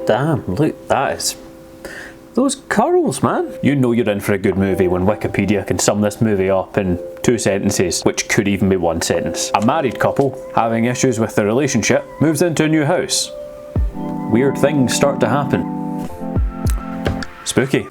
Damn, look, that is... those curls, man. You know you're in for a good movie when Wikipedia can sum this movie up in 2 sentences, which could even be 1 sentence. A married couple, having issues with their relationship, moves into a new house. Weird things start to happen. Spooky.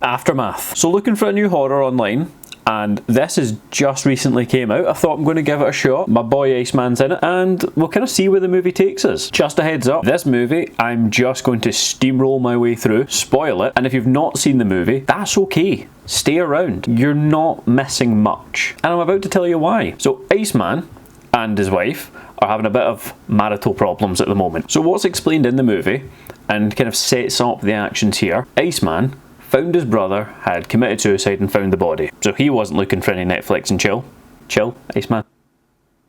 Aftermath. So looking for a new horror online, and this has just recently came out. I thought I'm going to give it a shot. My boy Iceman's in it, and we'll kind of see where the movie takes us. Just a heads up, this movie I'm just going to steamroll my way through, spoil it, and if you've not seen the movie, that's okay. Stay around. You're not missing much. And I'm about to tell you why. So Iceman and his wife are having a bit of marital problems at the moment. So what's explained in the movie, and kind of sets up the actions here, Iceman found his brother had committed suicide and found the body. So he wasn't looking for any Netflix and chill. Chill, Iceman.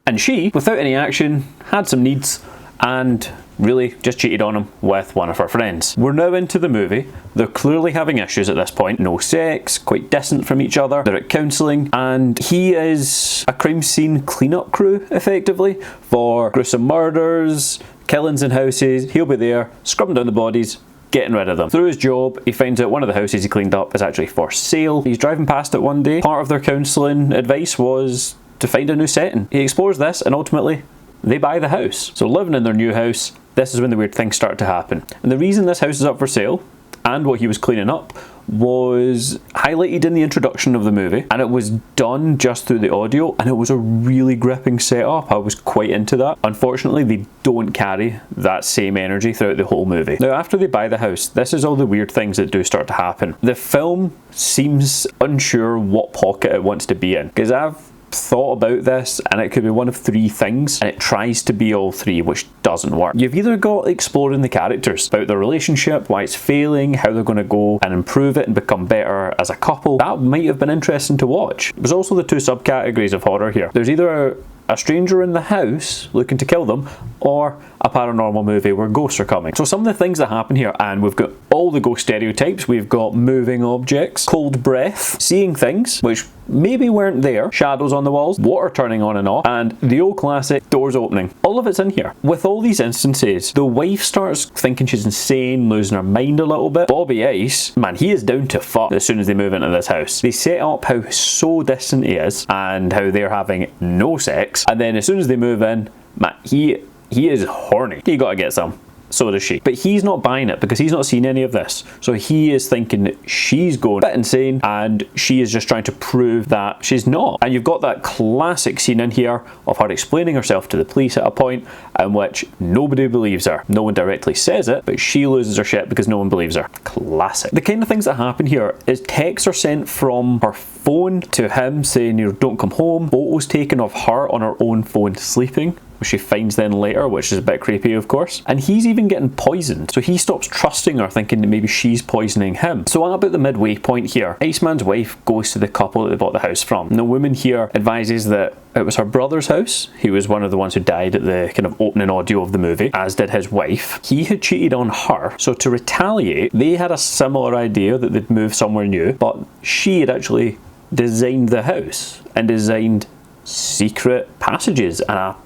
And she, without any action, had some needs and really just cheated on him with one of her friends. We're now into the movie. They're clearly having issues at this point. No sex, quite distant from each other. They're at counselling, and he is a crime scene cleanup crew, effectively, for gruesome murders, killings in houses. He'll be there, scrubbing down the bodies, getting rid of them. Through his job, he finds out one of the houses he cleaned up is actually for sale. He's driving past it one day. Part of their counselling advice was to find a new setting. He explores this, and ultimately, they buy the house. So living in their new house, this is when the weird things start to happen. And the reason this house is up for sale, and what he was cleaning up, was highlighted in the introduction of the movie, and it was done just through the audio, and it was a really gripping setup. I was quite into that. Unfortunately, they don't carry that same energy throughout the whole movie. Now, after they buy the house, this is all the weird things that do start to happen. The film seems unsure what pocket it wants to be in, because I've thought about this, and it could be one of 3 things, and it tries to be all 3, which doesn't work. You've either got exploring the characters, about their relationship, why it's failing, how they're going to go and improve it and become better as a couple. That might have been interesting to watch. There's also the 2 subcategories of horror here. There's either a stranger in the house looking to kill them, or a paranormal movie where ghosts are coming. So some of the things that happen here, and we've got all the ghost stereotypes. We've got moving objects, cold breath, seeing things which maybe weren't there, shadows on the walls, water turning on and off, and the old classic doors opening. All of it's in here. With all these instances, the wife starts thinking she's insane, losing her mind a little bit. Bobby Ice, man, he is down to fuck as soon as they move into this house. They set up how so distant he is and how they're having no sex, and then as soon as they move in, man, he is horny. You gotta get some. So does she. But he's not buying it because he's not seen any of this. So he is thinking that she's going a bit insane, and she is just trying to prove that she's not. And you've got that classic scene in here of her explaining herself to the police at a point in which nobody believes her. No one directly says it, but she loses her shit because no one believes her. Classic. The kind of things that happen here is texts are sent from her phone to him saying, you know, don't come home. Photos taken of her on her own phone sleeping, which she finds then later, which is a bit creepy, of course. And he's even getting poisoned, so he stops trusting her, thinking that maybe she's poisoning him. So at about the midway point here, Iceman's wife goes to the couple that they bought the house from. And the woman here advises that it was her brother's house. He was one of the ones who died at the kind of opening audio of the movie, as did his wife. He had cheated on her, so to retaliate, they had a similar idea that they'd move somewhere new, but she had actually designed the house and designed secret passages and a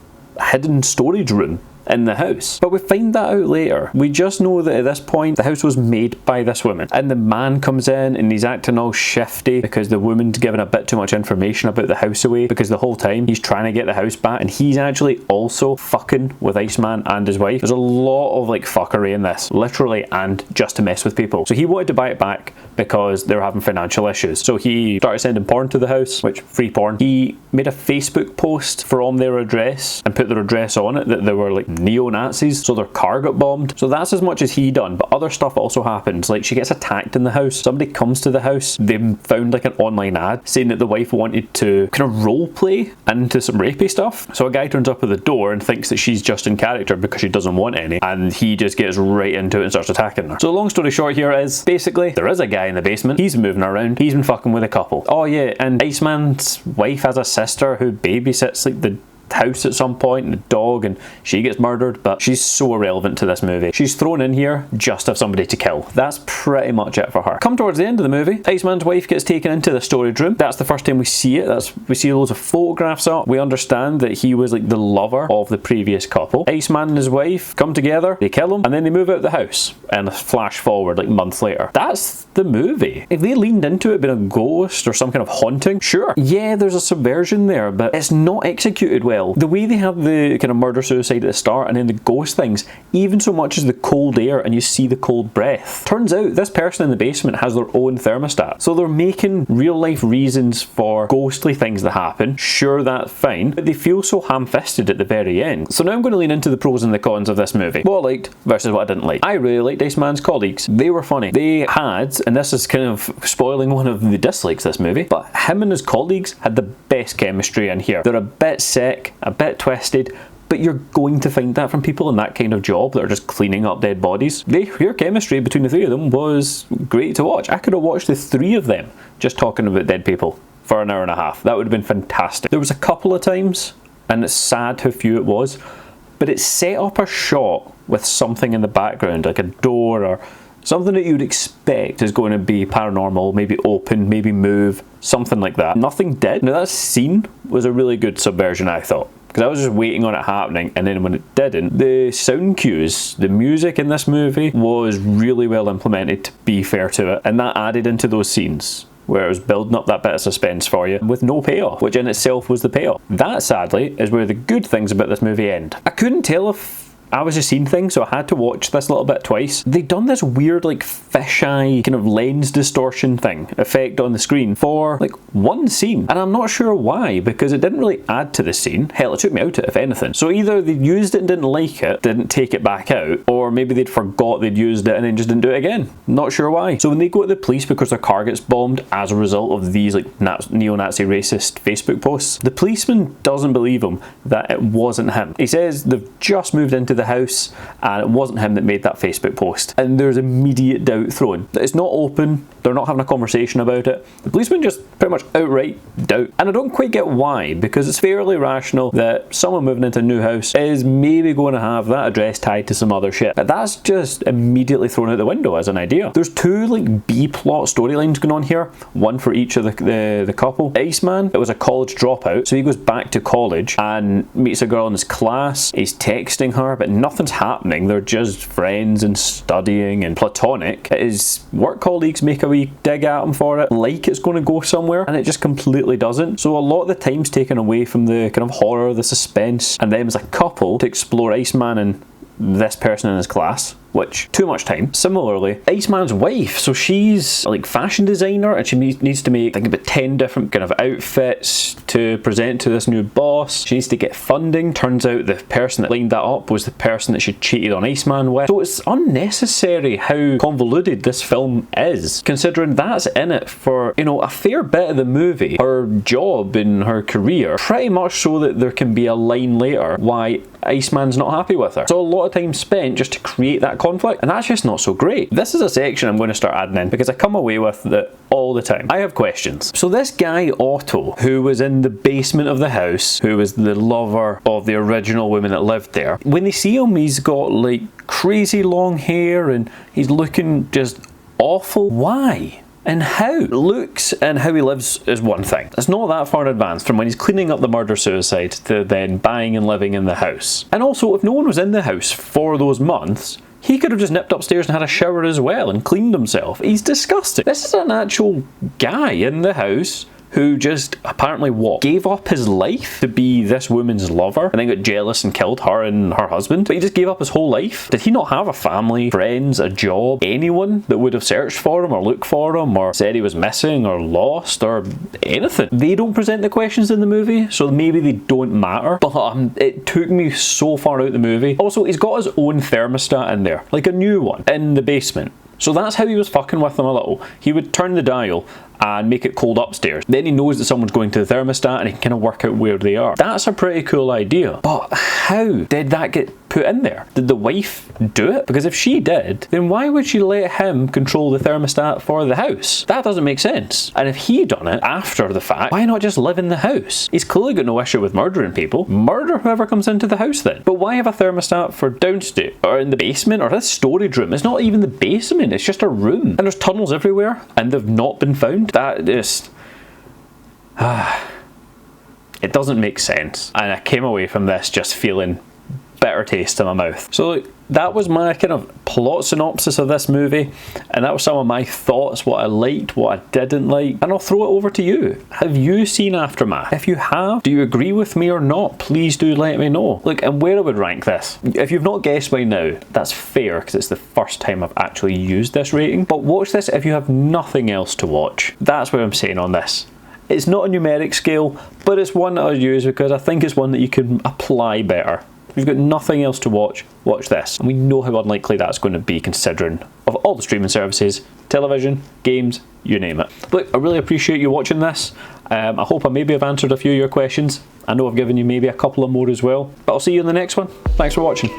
hidden storage room in the house. But we find that out later. We just know that at this point the house was made by this woman, and the man comes in and he's acting all shifty because the woman's given a bit too much information about the house away, because the whole time he's trying to get the house back, and he's actually also fucking with Iceman and his wife. There's a lot of like fuckery in this, literally, and just to mess with people. So he wanted to buy it back because they were having financial issues. So he started sending porn to the house, which free porn. He made a Facebook post from their address and put their address on it that they were like neo-Nazis, so their car got bombed. So that's as much as he done, but other stuff also happens. Like, she gets attacked in the house. Somebody comes to the house. They found like an online ad saying that the wife wanted to kind of role play into some rapey stuff. So a guy turns up at the door and thinks that she's just in character because she doesn't want any, and he just gets right into it and starts attacking her. So the long story short here is, basically, there is a guy in the basement. He's moving around. He's been fucking with a couple. Oh yeah, and Iceman's wife has a sister who babysits like the house at some point, and the dog, and she gets murdered, but she's so irrelevant to this movie. She's thrown in here just to have somebody to kill. That's pretty much it for her. Come towards the end of the movie, Iceman's wife gets taken into the storage room. That's the first time we see it. We see loads of photographs up. We understand that he was like the lover of the previous couple. Iceman and his wife come together, they kill him, and then they move out of the house. And flash forward like months later. That's the movie. If they leaned into it being a ghost or some kind of haunting, sure. Yeah, there's a subversion there, but it's not executed well. The way they have the kind of murder-suicide at the start and then the ghost things, even so much as the cold air and you see the cold breath. Turns out this person in the basement has their own thermostat. So they're making real-life reasons for ghostly things that happen. Sure, that's fine, but they feel so ham-fisted at the very end. So now I'm going to lean into the pros and the cons of this movie. What I liked versus what I didn't like. I really liked Iceman's colleagues. They were funny. They had, and this is kind of spoiling one of the dislikes of this movie, but him and his colleagues had the best chemistry in here. They're a bit sick, a bit twisted, but you're going to find that from people in that kind of job that are just cleaning up dead bodies. Their chemistry between the three of them was great to watch. I could have watched the three of them just talking about dead people for an hour and a half. That would have been fantastic. There was a couple of times, and it's sad how few it was, but it set up a shot with something in the background, like a door or something that you'd expect is going to be paranormal, maybe open, maybe move, something like that. Nothing did. Now that scene was a really good subversion, I thought, because I was just waiting on it happening, and then when it didn't, the sound cues, the music in this movie was really well implemented, to be fair to it, and that added into those scenes where it was building up that bit of suspense for you with no payoff, which in itself was the payoff. That, sadly, is where the good things about this movie end. I couldn't tell if I was just seeing things, so I had to watch this a little bit twice. They'd done this weird like fisheye kind of lens distortion thing effect on the screen for like one scene, and I'm not sure why, because it didn't really add to the scene. Hell, it took me out of it, if anything. So either they used it and didn't like it, didn't take it back out, or maybe they'd forgot they'd used it and then just didn't do it again. Not sure why. So when they go to the police because their car gets bombed as a result of these like neo-Nazi racist Facebook posts, the policeman doesn't believe him that it wasn't him. He says they've just moved into the house and it wasn't him that made that Facebook post, and there's immediate doubt thrown. It's not open, they're not having a conversation about it. The policeman just pretty much outright doubt, and I don't quite get why, because it's fairly rational that someone moving into a new house is maybe going to have that address tied to some other shit, but that's just immediately thrown out the window as an idea. There's two like B-plot storylines going on here, one for each of the couple. Iceman, it was a college dropout, so he goes back to college and meets a girl in his class. He's texting her, but nothing's happening. They're just friends and studying and platonic. His work colleagues make a wee dig at him for it, like it's going to go somewhere, and it just completely doesn't. So a lot of the time's taken away from the kind of horror, the suspense, and them as a couple to explore Iceman and this person in his class, which, too much time. Similarly, Iceman's wife, so she's a like fashion designer and she needs to make, I think, about 10 different kind of outfits to present to this new boss. She needs to get funding. Turns out the person that lined that up was the person that she cheated on Iceman with. So it's unnecessary how convoluted this film is, considering that's in it for, you know, a fair bit of the movie. Her job in her career, pretty much so that there can be a line later why Iceman's not happy with her. So a lot of time spent just to create that conflict, and that's just not so great. This is a section I'm going to start adding in because I come away with it all the time. I have questions. So this guy Otto, who was in the basement of the house, who was the lover of the original woman that lived there, when they see him, he's got like crazy long hair and he's looking just awful. Why? And how? Looks and how he lives is one thing. It's not that far in advance from when he's cleaning up the murder-suicide to then buying and living in the house. And also, if no one was in the house for those months, he could have just nipped upstairs and had a shower as well and cleaned himself. He's disgusting. This is an actual guy in the house who just apparently gave up his life to be this woman's lover and then got jealous and killed her and her husband. But he just gave up his whole life. Did he not have a family, friends, a job, anyone that would have searched for him or looked for him or said he was missing or lost or anything? They don't present the questions in the movie, so maybe they don't matter, but it took me so far out the movie. Also, he's got his own thermostat in there, like a new one, in the basement. So that's how he was fucking with them a little. He would turn the dial and make it cold upstairs. Then he knows that someone's going to the thermostat and he can kind of work out where they are. That's a pretty cool idea. But how did that get put in there? Did the wife do it? Because if she did, then why would she let him control the thermostat for the house? That doesn't make sense. And if he done it after the fact, why not just live in the house? He's clearly got no issue with murdering people. Murder whoever comes into the house then. But why have a thermostat for downstairs or in the basement or this storage room? It's not even the basement, it's just a room. And there's tunnels everywhere and they've not been found. That just... it doesn't make sense. And I came away from this just feeling bitter taste in my mouth. So look, that was my kind of plot synopsis of this movie, and that was some of my thoughts, what I liked, what I didn't like, and I'll throw it over to you. Have you seen Aftermath? If you have, do you agree with me or not? Please do let me know. Look, and where I would rank this. If you've not guessed by now, that's fair because it's the first time I've actually used this rating, but watch this if you have nothing else to watch. That's what I'm saying on this. It's not a numeric scale, but it's one that I'll use because I think it's one that you can apply better. If you've got nothing else to watch, watch this. And we know how unlikely that's going to be considering of all the streaming services, television, games, you name it. Look, I really appreciate you watching this. I hope I maybe have answered a few of your questions. I know I've given you maybe a couple of more as well. But I'll see you in the next one. Thanks for watching.